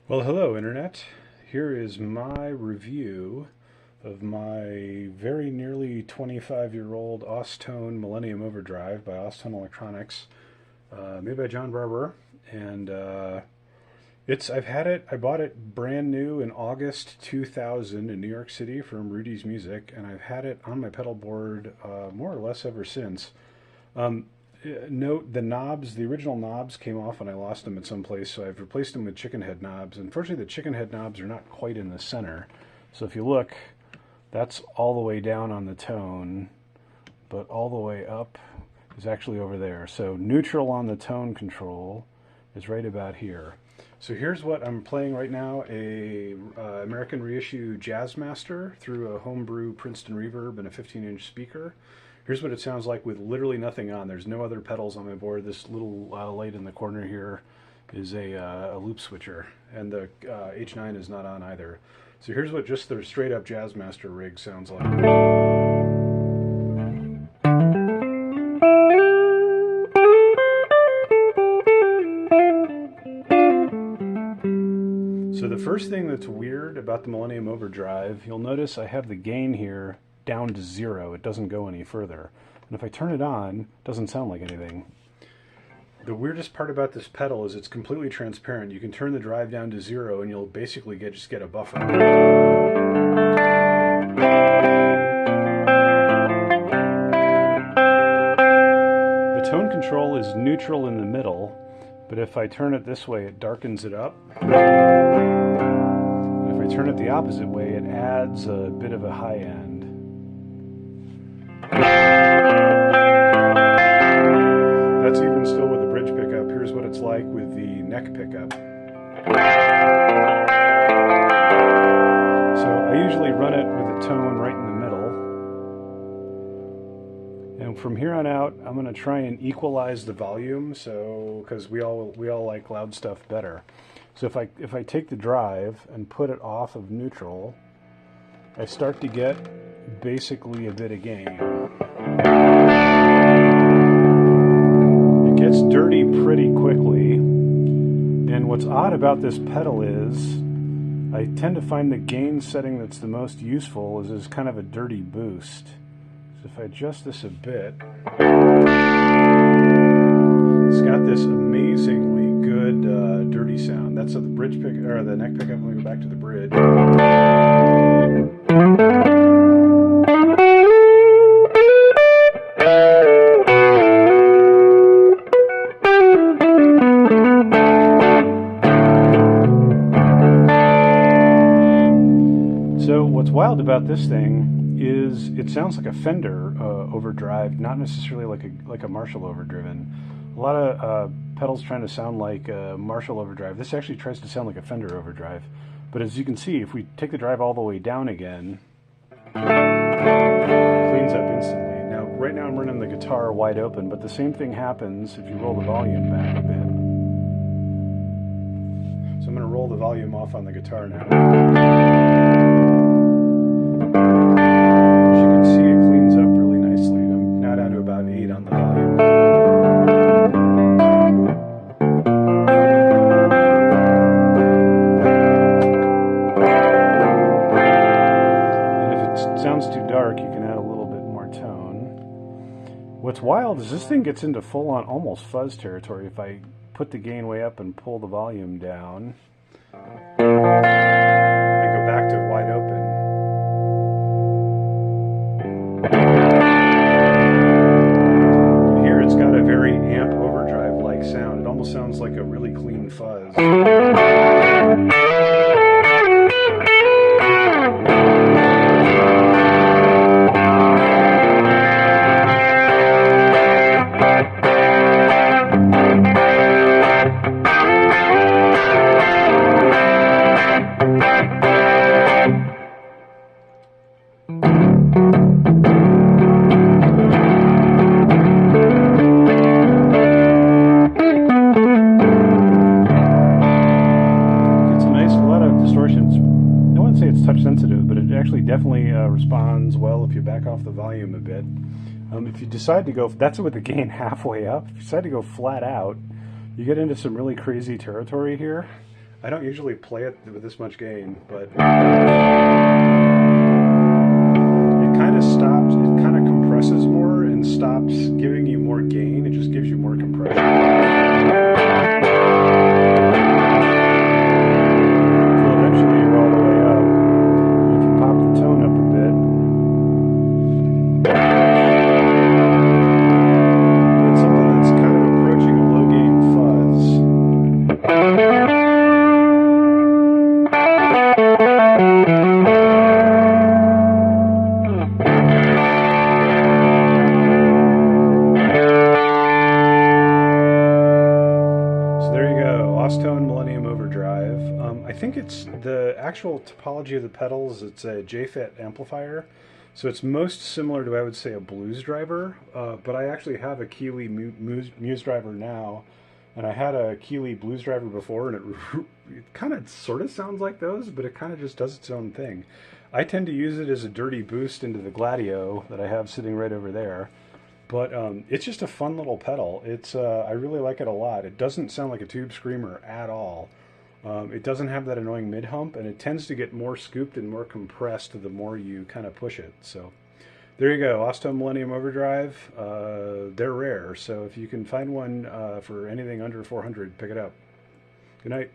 Well, hello, Internet. Here is my review of my very nearly 25-year-old Austone Millennium Overdrive by Austone Electronics, made by Jon Bessent. And I've had it, I bought it brand new in August 2000 in New York City from Rudy's Music, and I've had it on my pedal board more or less ever since. Um, Note the knobs, the original knobs came off and I lost them at some place, so I've replaced them with chicken head knobs. Unfortunately, the chicken head knobs are not quite in the center. So if you look, that's all the way down on the tone, but all the way up is actually over there. So neutral on the tone control is right about here. So here's what I'm playing right now, a American reissue Jazzmaster through a homebrew Princeton reverb and a 15-inch speaker. Here's what it sounds like with literally nothing on. There's no other pedals on my board. This little light in the corner here is a loop switcher, and the H9 is not on either. So here's what just the straight up Jazzmaster rig sounds like. So the first thing that's weird about the Millennium Overdrive, you'll notice I have the gain here down to 0. It doesn't go any further. And if I turn it on, it doesn't sound like anything. The weirdest part about this pedal is it's completely transparent. You can turn the drive down to 0 and you'll basically just get a buffer. The tone control is neutral in the middle, but if I turn it this way, it darkens it up. And if I turn it the opposite way, it adds a bit of a high end. That's even still with the bridge pickup. Here's what it's like with the neck pickup. So I usually run it with a tone right in the middle. And from here on out, I'm going to try and equalize the volume, so because we all like loud stuff better. So if I take the drive and put it off of neutral, I start to get basically a bit of gain. It gets dirty pretty quickly, and what's odd about this pedal is I tend to find the gain setting that's the most useful is kind of a dirty boost. So if I adjust this a bit, it's got this amazingly good dirty sound. That's the bridge pick or the neck pickup. Let me go back to the bridge. So what's wild about this thing is it sounds like a Fender overdrive, not necessarily like a Marshall overdriven. A lot of pedals trying to sound like a Marshall overdrive. This actually tries to sound like a Fender overdrive. But as you can see, if we take the drive all the way down again, it cleans up instantly. Now, right now I'm running the guitar wide open, but the same thing happens if you roll the volume back a bit. So I'm going to roll the volume off on the guitar now. As you can see, it cleans up really nicely. I'm now down to about 8 on the volume. And if it sounds too dark, you can add a little bit more tone. What's wild is this thing gets into full-on almost fuzz territory. If I put the gain way up and pull the volume down, and go back to wide open. And here it's got a very amp overdrive-like sound. It almost sounds like a really clean fuzz. Touch sensitive, but it actually definitely responds well if you back off the volume a bit. If you decide to go, that's with the gain halfway up. If you decide to go flat out, you get into some really crazy territory here. I don't usually play it with this much gain, but it kind of stops, it kind of compresses more and stops giving you more gain. It just gives you more compression. So eventually you're all the way up. If you pop the tone up a bit, you get something that's kind of approaching a low gain fuzz. Austone Millennium Overdrive. I think it's the actual topology of the pedals. It's a JFET amplifier, so it's most similar to, I would say, a blues driver. But I actually have a Keeley Muse driver now, and I had a Keeley blues driver before, and it kind of sort of sounds like those, but it kind of just does its own thing. I tend to use it as a dirty boost into the Gladio that I have sitting right over there. But it's just a fun little pedal. It's I really like it a lot. It doesn't sound like a tube screamer at all. It doesn't have that annoying mid hump, and it tends to get more scooped and more compressed the more you kind of push it. So there you go, Austone Millennium Overdrive. They're rare, so if you can find one for anything under 400, pick it up. Good night.